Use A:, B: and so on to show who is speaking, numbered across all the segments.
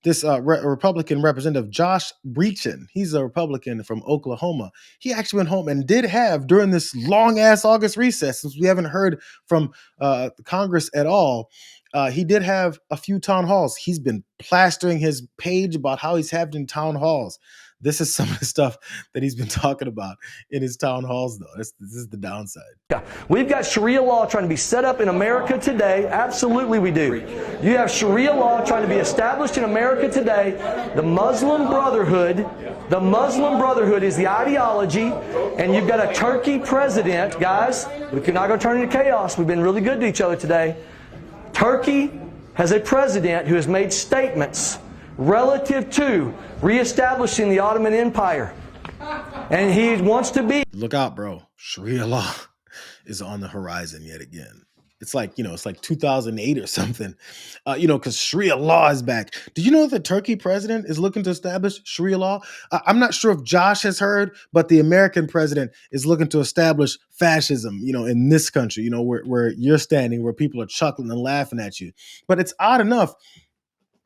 A: this Republican representative, Josh Brecheen, he's a Republican from Oklahoma. He actually went home and did have, during this long-ass August recess, since we haven't heard from Congress at all, he did have a few town halls. He's been plastering his page about how he's having town halls. This is some of the stuff that he's been talking about in his town halls, though. This is the downside.
B: Yeah. We've got Sharia law trying to be set up in America today. Absolutely we do. You have Sharia law trying to be established in America today. The Muslim Brotherhood is the ideology, and you've got a Turkey president, guys. We're not going to turn into chaos. We've been really good to each other today. Turkey has a president who has made statements relative to reestablishing the Ottoman Empire. And he wants to be...
A: Look out, bro. Sharia law is on the horizon yet again. It's like, it's like 2008 or something, because Sharia law is back. Did you know that the Turkey president is looking to establish Sharia law? I'm not sure if Josh has heard, but the American president is looking to establish fascism, in this country, where you're standing, where people are chuckling and laughing at you. But it's odd enough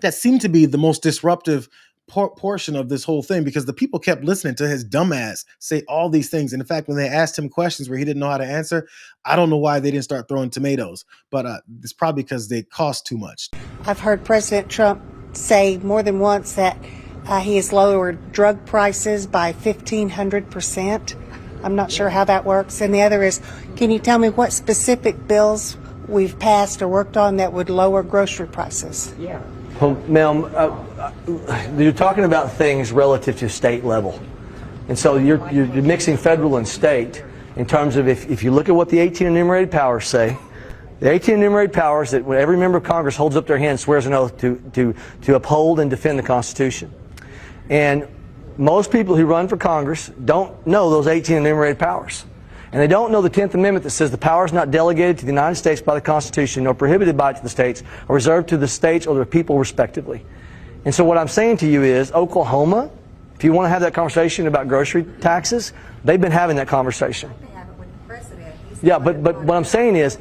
A: that seemed to be the most disruptive portion of this whole thing, because the people kept listening to his dumbass say all these things. And in fact, when they asked him questions where he didn't know how to answer, I don't know why they didn't start throwing tomatoes, but it's probably because they cost too much.
C: I've heard President Trump say more than once that he has lowered drug prices by 1,500%. I'm not sure how that works. And the other is, can you tell me what specific bills we've passed or worked on that would lower grocery prices?
B: Yeah. Well, ma'am, you're talking about things relative to state level. And so you're mixing federal and state in terms of if you look at what the 18 enumerated powers say, the 18 enumerated powers that when every member of Congress holds up their hand and swears an oath to uphold and defend the Constitution. And most people who run for Congress don't know those 18 enumerated powers. And they don't know the 10th Amendment that says the powers not delegated to the United States by the Constitution nor prohibited by it to the states are reserved to the states or their people respectively. And so what I'm saying to you is Oklahoma, if you want to have that conversation about grocery taxes, they've been having that conversation. Yeah, but what I'm saying is,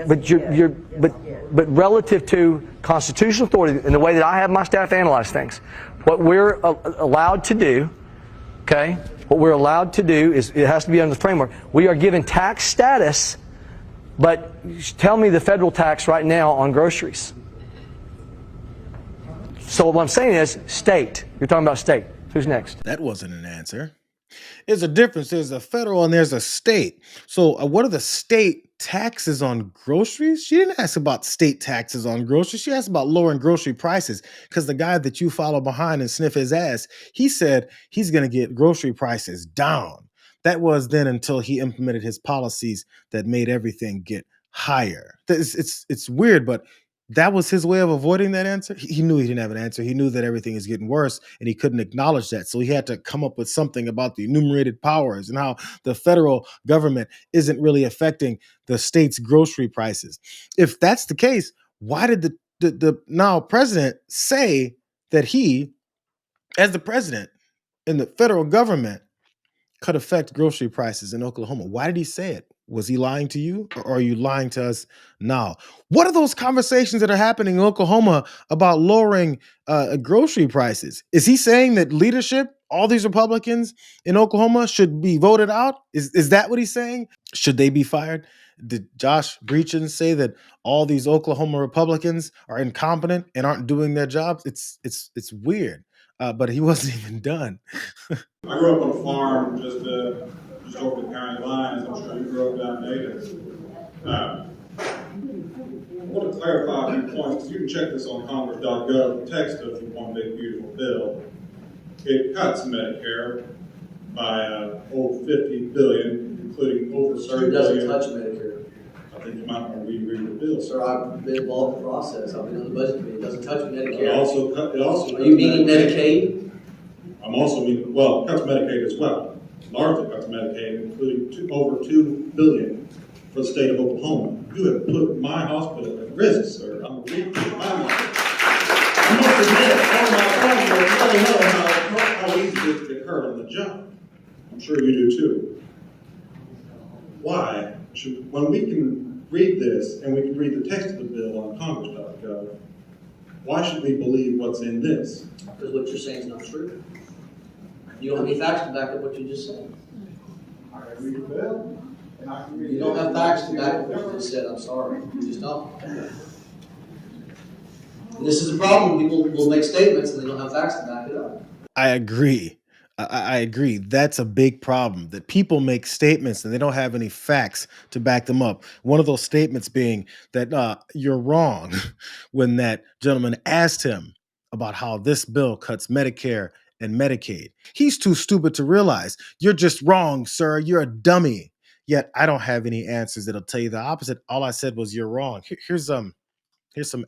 B: but relative to constitutional authority and the way that I have my staff analyze things, what we're allowed to do, okay, what we're allowed to do is, it has to be under the framework. We are given tax status, but tell me the federal tax right now on groceries. So what I'm saying is state. You're talking about state. Who's next?
A: That wasn't an answer. There's a difference. There's a federal and there's a state. So what are the state taxes on groceries? She didn't ask about state taxes on groceries. She asked about lowering grocery prices, because the guy that you follow behind and sniff his ass, he said he's going to get grocery prices down. That was then until he implemented his policies that made everything get higher. It's weird, but that was his way of avoiding that answer. He knew he didn't have an answer. He knew that everything is getting worse, and he couldn't acknowledge that. So he had to come up with something about the enumerated powers and how the federal government isn't really affecting the state's grocery prices. If that's the case, why did the now president say that he, as the president in the federal government, could affect grocery prices in Oklahoma? Why did he say it? Was he lying to you, or are you lying to us now? What are those conversations that are happening in Oklahoma about lowering grocery prices? Is he saying that leadership, all these Republicans in Oklahoma, should be voted out? Is that what he's saying? Should they be fired? Did Josh Brecheen say that all these Oklahoma Republicans are incompetent and aren't doing their jobs? It's weird, but he wasn't even done.
D: I grew up on a farm just over the county lines. I'm sure you grew up down Data. I want to clarify a few points. You can check this on congress.gov. The text of the One Big Beautiful Bill. It cuts Medicare by over $50 billion, including over $30 billion.
E: It doesn't touch Medicare.
D: I think you might want to reread the bill.
E: Sir, I've been involved in the process. I've been on the budget committee. It doesn't touch Medicare.
D: It also
E: Are you meaning Medicaid?
D: I'm also meaning, well, it cuts Medicaid as well. Largely cuts Medicaid, including over $2 billion for the state of Oklahoma. You have put my hospital at risk, sir. I'm reading my life. I must admit, all my friends really know how easy it occurred on the job. I'm sure you do too. Why when we can read this and we can read the text of the bill on Congress.gov, Why should we believe what's in this?
E: Because what you're saying is not true. You don't have any facts to back up what you just said.
D: I agree with that. And I can read
E: You don't have facts to back up what you just said. I'm sorry. You just don't. And this is a problem. People will make statements and they don't have facts to back it up.
A: I agree. I agree. That's a big problem, that people make statements and they don't have any facts to back them up. One of those statements being that you're wrong when that gentleman asked him about how this bill cuts Medicare and Medicaid. He's too stupid to realize you're just wrong, sir. You're a dummy. Yet I don't have any answers that'll tell you the opposite. All I said was you're wrong. Here's some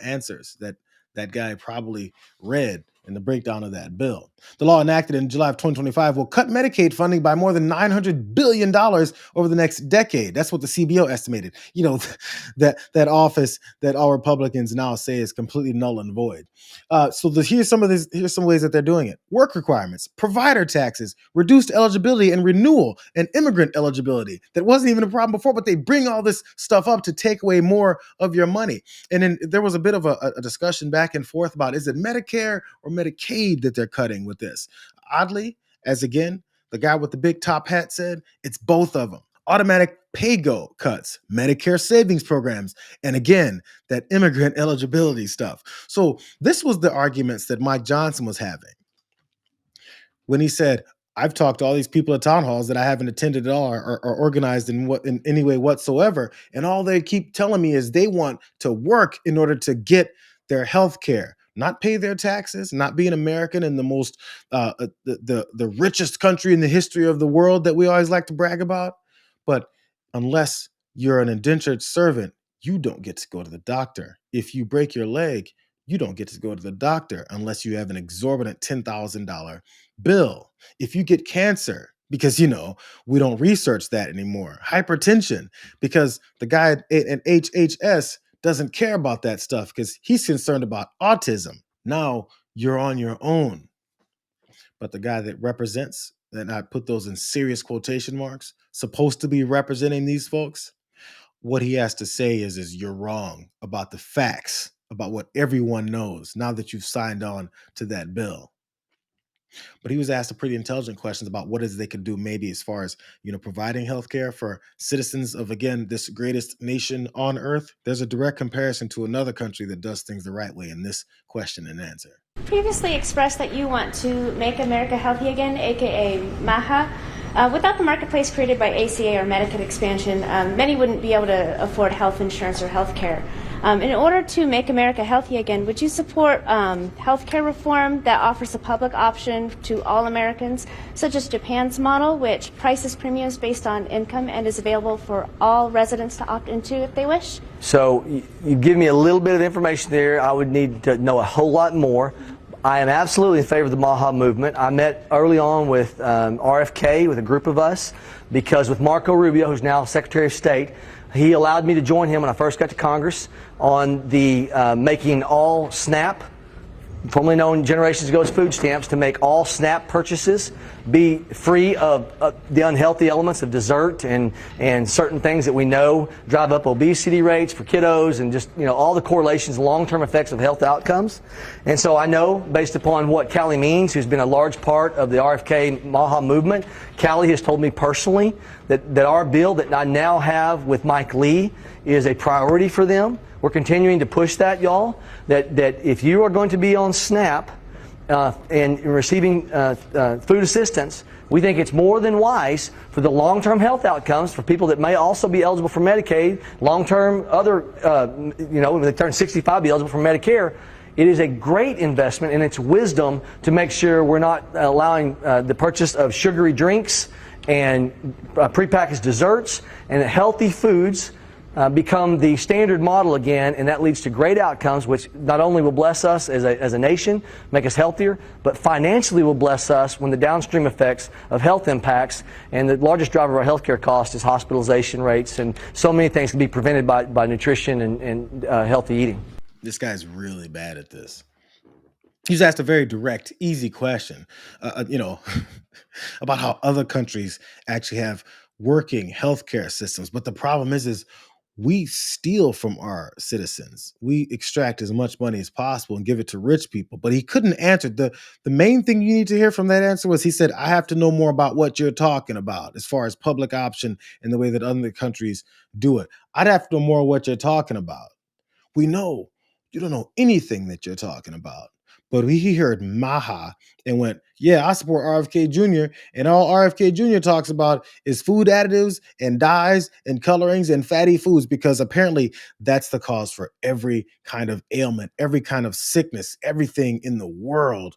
A: answers that guy probably read in the breakdown of that bill. The law enacted in July of 2025 will cut Medicaid funding by more than $900 billion over the next decade. That's what the CBO estimated. You know, that office that all Republicans now say is completely null and void. Here's some ways that they're doing it. Work requirements, provider taxes, reduced eligibility and renewal, and immigrant eligibility. That wasn't even a problem before, but they bring all this stuff up to take away more of your money. And then there was a bit of a discussion back and forth about, is it Medicare or Medicaid that they're cutting with this? Oddly, as again, the guy with the big top hat said, it's both of them. Automatic pay-go cuts, Medicare savings programs, and again, that immigrant eligibility stuff. So this was the arguments that Mike Johnson was having when he said, I've talked to all these people at town halls that I haven't attended at all or organized in any way whatsoever. And all they keep telling me is they want to work in order to get their health care, not pay their taxes, not be an American in the most, the richest country in the history of the world that we always like to brag about. But unless you're an indentured servant, you don't get to go to the doctor. If you break your leg, you don't get to go to the doctor unless you have an exorbitant $10,000 bill. If you get cancer, because, we don't research that anymore. Hypertension, because the guy at HHS doesn't care about that stuff because he's concerned about autism. Now you're on your own. But the guy that represents, and I put those in serious quotation marks, supposed to be representing these folks, what he has to say is you're wrong about the facts, about what everyone knows now that you've signed on to that bill. But he was asked a pretty intelligent questions about what is they could do maybe as far as, providing healthcare for citizens of, again, this greatest nation on earth. There's a direct comparison to another country that does things the right way in this question and answer.
F: Previously expressed that you want to make America healthy again, aka MAGA. Without the marketplace created by ACA or Medicaid expansion, many wouldn't be able to afford health insurance or health care. In order to make America healthy again, would you support health care reform that offers a public option to all Americans, such as Japan's model, which prices premiums based on income and is available for all residents to opt into if they wish?
B: So you give me a little bit of information there. I would need to know a whole lot more. I am absolutely in favor of the MAGA movement. I met early on with RFK, with a group of us, because with Marco Rubio, who's now Secretary of State, he allowed me to join him when I first got to Congress on the making all SNAP, formerly known generations ago as food stamps, to make all SNAP purchases be free of the unhealthy elements of dessert and certain things that we know drive up obesity rates for kiddos and just, all the correlations, long-term effects of health outcomes. And so I know, based upon what Callie Means, who's been a large part of the RFK MAGA movement, Callie has told me personally that our bill that I now have with Mike Lee is a priority for them. We're continuing to push that, y'all, that if you are going to be on SNAP and receiving food assistance, we think it's more than wise for the long-term health outcomes for people that may also be eligible for Medicaid, long-term other, when they turn 65, be eligible for Medicare. It is a great investment in its wisdom to make sure we're not allowing the purchase of sugary drinks and prepackaged desserts, and that healthy foods become the standard model again, and that leads to great outcomes, which not only will bless us as a nation, make us healthier, but financially will bless us when the downstream effects of health impacts, and the largest driver of our healthcare cost is hospitalization rates, and so many things can be prevented by nutrition and healthy eating.
A: This guy's really bad at this. He's asked a very direct, easy question, about how other countries actually have working healthcare systems. But the problem is we steal from our citizens. We extract as much money as possible and give it to rich people. But he couldn't answer. The main thing you need to hear from that answer was he said, I have to know more about what you're talking about as far as public option and the way that other countries do it. I'd have to know more what you're talking about. We know you don't know anything that you're talking about. But he heard Maha and went, yeah, I support RFK Jr. And all RFK Jr. talks about is food additives and dyes and colorings and fatty foods, because apparently that's the cause for every kind of ailment, every kind of sickness, everything in the world